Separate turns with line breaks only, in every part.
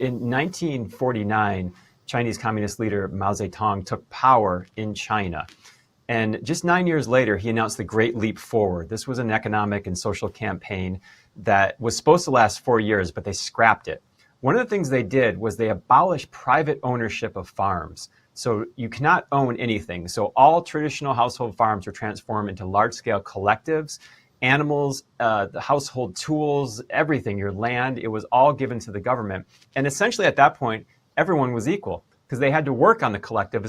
in 1949, Chinese Communist leader Mao Zedong took power in China. And just 9 years later, he announced the Great Leap Forward. This was an economic and social campaign that was supposed to last 4 years, but they scrapped it. One of the things they did was they abolished private ownership of farms. So you cannot own anything. So all traditional household farms were transformed into large-scale collectives. Animals, the household tools, everything, your land, it was all given to the government. And essentially at that point, everyone was equal because they had to work on the collective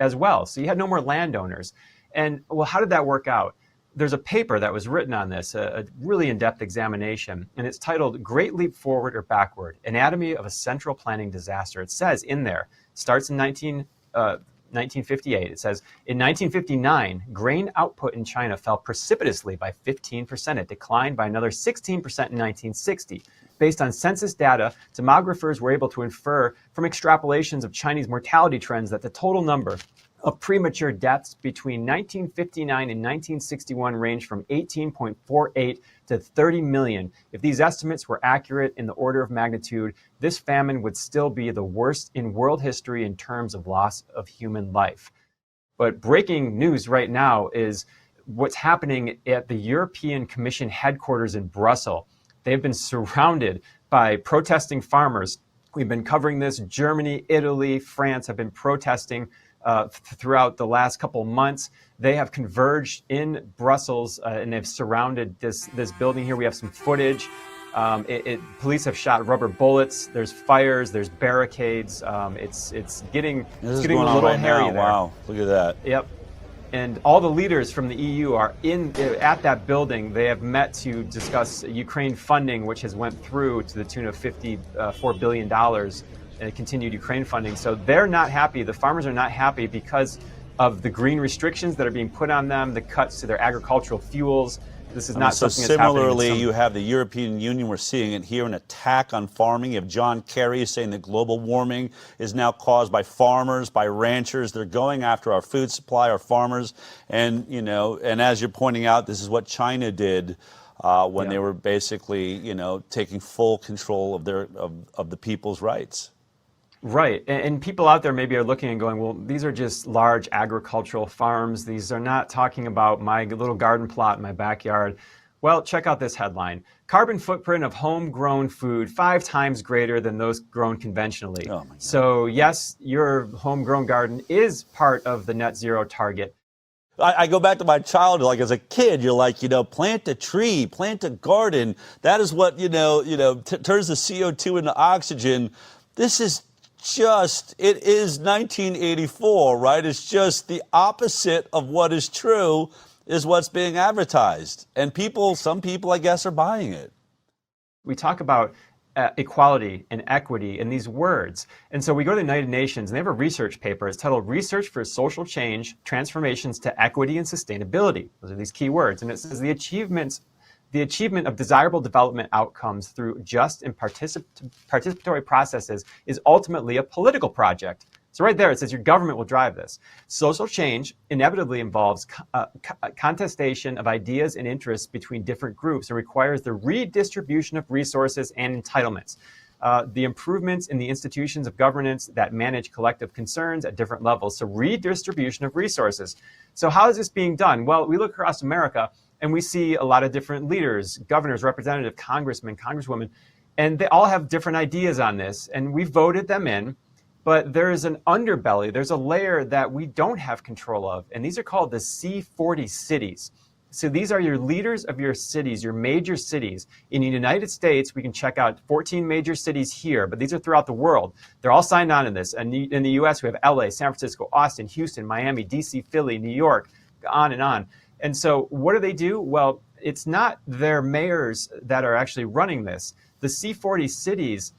as well. So you had no more landowners. And well, how did that work out? There's a paper that was written on this, a really in-depth examination, and it's titled Great Leap Forward or Backward, Anatomy of a Central Planning Disaster. It says in there, starts in 1958. It says, in 1959, grain output in China fell precipitously by 15%. It declined by another 16% in 1960. Based on census data, demographers were able to infer from extrapolations of Chinese mortality trends that the total number of premature deaths between 1959 and 1961 ranged from 18.48 to 30 million. If these estimates were accurate in the order of magnitude, this famine would still be the worst in world history in terms of loss of human life. But breaking news right now is what's happening at the European Commission headquarters in Brussels. They've been surrounded by protesting farmers. We've been covering this. Germany, Italy, France have been protesting throughout the last couple months. They have converged in Brussels and they've surrounded this building here. We have some footage. Police have shot rubber bullets. There's fires. There's barricades. It's getting a little hairy there.
Wow, look at that.
Yep. And all the leaders from the EU are at that building. They have met to discuss Ukraine funding, which has went through to the tune of $54 billion. Continued Ukraine funding. So they're not happy. The farmers are not happy because of the green restrictions that are being put on them, the cuts to their agricultural fuels. This is not something that's happening.
Similarly, you have the European Union. We're seeing it here, an attack on farming. You have John Kerry saying that global warming is now caused by farmers, by ranchers. They're going after our food supply, our farmers. And, you know, and as you're pointing out, this is what China did when they were basically, you know, taking full control of the people's rights.
Right. And people out there maybe are looking and going, well, these are just large agricultural farms. These are not talking about my little garden plot in my backyard. Well, check out this headline. Carbon footprint of homegrown food 5 times greater than those grown conventionally.
Oh my God.
So yes, your homegrown garden is part of the net zero target.
I go back to my childhood, like as a kid, you're like, you know, plant a tree, plant a garden. That is what, turns the CO2 into oxygen. This is it is 1984, right? It's just the opposite of what is true is what's being advertised. And some people, I guess, are buying it.
We talk about equality and equity in these words. And so we go to the United Nations and they have a research paper. It's titled Research for Social Change, Transformations to Equity and Sustainability. Those are these key words. And it says the achievement of desirable development outcomes through just and participatory processes is ultimately a political project. So right there, it says your government will drive this. Social change inevitably involves contestation of ideas and interests between different groups and requires the redistribution of resources and entitlements. The improvements in the institutions of governance that manage collective concerns at different levels. So redistribution of resources. So how is this being done? Well, we look across America and we see a lot of different leaders, governors, representatives, congressmen, congresswomen, and they all have different ideas on this. And we voted them in, but there is an underbelly. There's a layer that we don't have control of. And these are called the C40 cities. So these are your leaders of your cities, your major cities. In the United States, we can check out 14 major cities here, but these are throughout the world. They're all signed on to this. And in the US, we have LA, San Francisco, Austin, Houston, Miami, DC, Philly, New York, on and on. And so what do? Well, it's not their mayors that are actually running this. The C40 cities,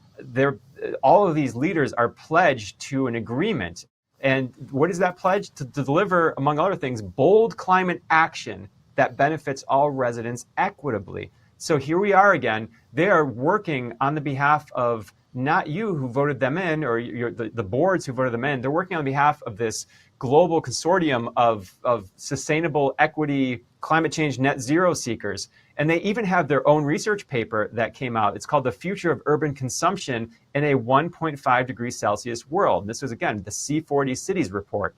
all of these leaders are pledged to an agreement. And what is that pledge? To deliver, among other things, bold climate action that benefits all residents equitably. So here we are again. They are working on the behalf of not you who voted them in, or the boards who voted them in. They're working on behalf of this global consortium of sustainable equity, climate change, net zero seekers. And they even have their own research paper that came out. It's called The Future of Urban Consumption in a 1.5 degrees Celsius World. And this was, again, the C40 Cities report.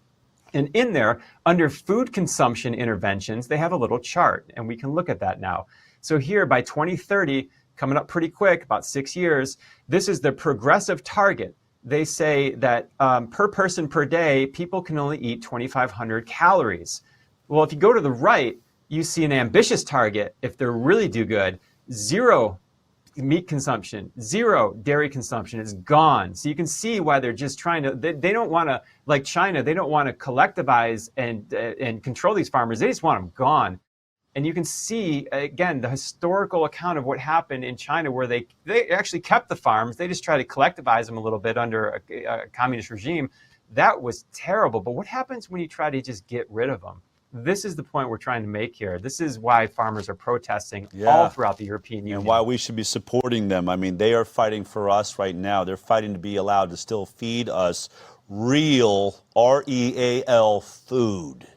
And in there, under food consumption interventions, they have a little chart, and we can look at that now. So here, by 2030, coming up pretty quick, about 6 years, this is the progressive target. They say that per person per day, people can only eat 2,500 calories. Well, if you go to the right, you see an ambitious target, if they really do good, 0 meat consumption, 0 dairy consumption is gone. So you can see why they're just trying to, they don't want to, like China, they don't want to collectivize and control these farmers. They just want them gone. And you can see, again, the historical account of what happened in China, where they actually kept the farms. They just tried to collectivize them a little bit under a communist regime. That was terrible. But what happens when you try to just get rid of them? This is the point we're trying to make here. This is why farmers are protesting all throughout the European Union.
And why we should be supporting them. I mean, they are fighting for us right now. They're fighting to be allowed to still feed us real, R-E-A-L, food.